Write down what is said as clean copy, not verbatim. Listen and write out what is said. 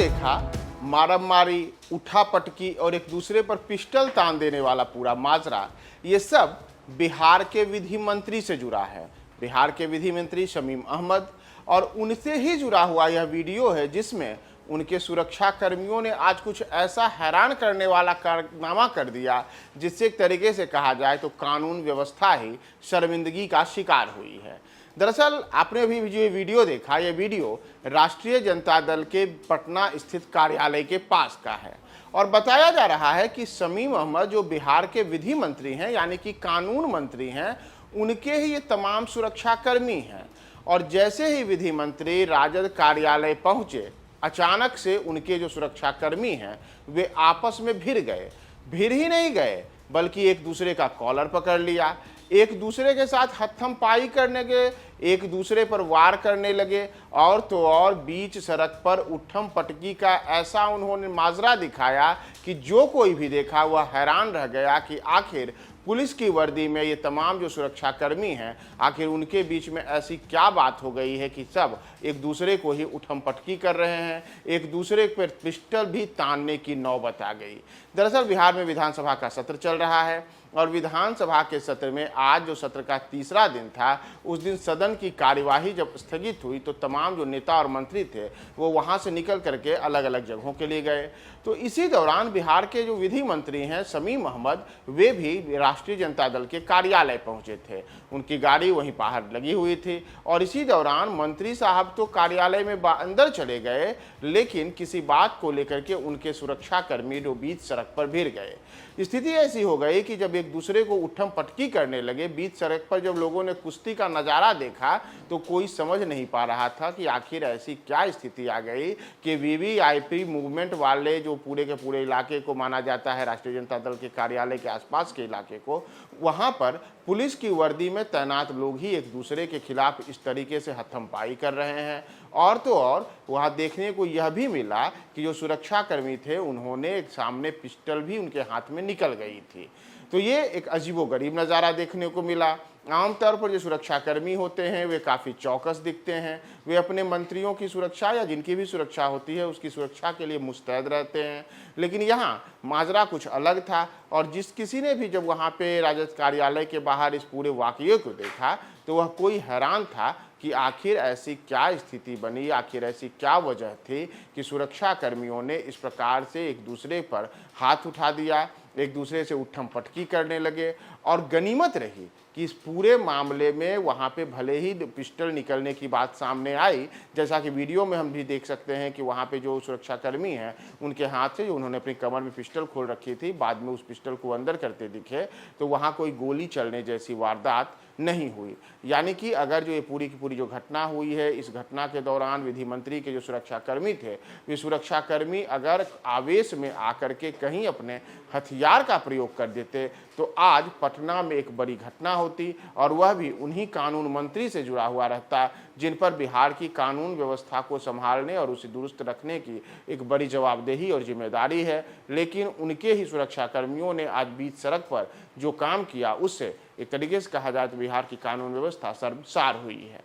देखा, मारामारी, उठा-पटकी और एक दूसरे पर पिस्टल तान देने वाला पूरा माजरा, ये सब बिहार के विधि मंत्री से जुड़ा है। बिहार के विधि मंत्री शमीम अहमद और उनसे ही जुड़ा हुआ यह वीडियो है जिसमें उनके सुरक्षा कर्मियों ने आज कुछ ऐसा हैरान करने वाला कारनामा कर दिया जिससे एक तरीके से कहा जाए तो कानून व्यवस्था ही शर्मिंदगी का शिकार हुई है। दरअसल आपने अभी जो ये वीडियो देखा, ये वीडियो राष्ट्रीय जनता दल के पटना स्थित कार्यालय के पास का है और बताया जा रहा है कि शमीम अहमद जो बिहार के विधि मंत्री हैं यानी कि कानून मंत्री हैं, उनके ही ये तमाम सुरक्षा कर्मी हैं। और जैसे ही विधि मंत्री राजद कार्यालय पहुंचे, अचानक से उनके जो सुरक्षा कर्मी हैं वे आपस में भिड़ गए। भिड़ ही नहीं गए बल्कि एक दूसरे का कॉलर पकड़ लिया, एक दूसरे के साथ हत्थम-पाई करने के, एक दूसरे पर वार करने लगे और तो और बीच सड़क पर उठम पटकी का ऐसा उन्होंने माजरा दिखाया कि जो कोई भी देखा वह हैरान रह गया कि आखिर पुलिस की वर्दी में ये तमाम जो सुरक्षा कर्मी हैं, आखिर उनके बीच में ऐसी क्या बात हो गई है कि सब एक दूसरे को ही उठम पटकी कर रहे हैं, एक दूसरे पर पिस्टल भी तानने की नौबत आ गई। दरअसल बिहार में विधानसभा का सत्र चल रहा है और विधानसभा के सत्र में आज जो सत्र का तीसरा दिन था, उस दिन सदन की कार्यवाही जब स्थगित हुई तो तमाम जो नेता और मंत्री थे वो वहां से निकल करके अलग अलग जगहों के लिए गए। तो इसी दौरान बिहार के जो विधि मंत्री हैं शमीम अहमद, वे भी राष्ट्रीय जनता दल के कार्यालय पहुंचे थे। उनकी गाड़ी वहीं बाहर लगी हुई थी और इसी दौरान मंत्री साहब तो कार्यालय में अंदर चले गए, लेकिन किसी बात को लेकर के उनके सुरक्षा कर्मी जो बीच सड़क पर भिड़ गए। स्थिति ऐसी हो गई कि जब एक दूसरे को उठम पटकी करने लगे, बीच सड़क पर जब लोगों ने कुश्ती का नज़ारा देखा तो कोई समझ नहीं पा रहा था कि आखिर ऐसी क्या स्थिति आ गई कि वीवीआईपी मूवमेंट वाले जो पूरे के पूरे इलाके को माना जाता है, राष्ट्रीय जनता दल के कार्यालय के आसपास के इलाके को, वहां पर पुलिस की वर्दी में तैनात लोग ही एक दूसरे के खिलाफ इस तरीके से हत्थम-पाई कर रहे हैं। और तो और वहां देखने को यह भी मिला कि जो सुरक्षा कर्मी थे उन्होंने एक सामने पिस्टल भी उनके हाथ में निकल गई थी। तो ये एक अजीबोगरीब नज़ारा देखने को मिला। आमतौर पर जो सुरक्षाकर्मी होते हैं वे काफ़ी चौकस दिखते हैं, वे अपने मंत्रियों की सुरक्षा या जिनकी भी सुरक्षा होती है उसकी सुरक्षा के लिए मुस्तैद रहते हैं। लेकिन यहाँ माजरा कुछ अलग था और जिस किसी ने भी जब वहाँ पे राजद कार्यालय के बाहर इस पूरे वाक़ये को देखा तो वह कोई हैरान था कि आखिर ऐसी क्या स्थिति बनी, आखिर ऐसी क्या वजह थी कि सुरक्षा कर्मियों ने इस प्रकार से एक दूसरे पर हाथ उठा दिया, एक दूसरे से उठम पटकी करने लगे। और गनीमत रही कि इस पूरे मामले में वहाँ पे भले ही पिस्टल निकलने की बात सामने आई, जैसा कि वीडियो में हम भी देख सकते हैं कि वहाँ पे जो सुरक्षाकर्मी हैं उनके हाथ से जो उन्होंने अपनी कमर में पिस्टल खोल रखी थी, बाद में उस पिस्टल को अंदर करते दिखे तो वहाँ कोई गोली चलने जैसी वारदात नहीं हुई। यानी कि अगर जो ये पूरी की पूरी जो घटना हुई है, इस घटना के दौरान विधि मंत्री के जो सुरक्षाकर्मी थे, वे सुरक्षाकर्मी अगर आवेश में आकर के कहीं अपने हथियार का प्रयोग कर देते तो आज पटना में एक बड़ी घटना होती और वह भी उन्हीं कानून मंत्री से जुड़ा हुआ रहता जिन पर बिहार की कानून व्यवस्था को संभालने और उसे दुरुस्त रखने की एक बड़ी जवाबदेही और जिम्मेदारी है। लेकिन उनके ही सुरक्षाकर्मियों ने आज बीच सड़क पर जो काम किया उससे एक तरीके से कहा जाए तो बिहार की कानून व्यवस्था शर्मसार हुई है।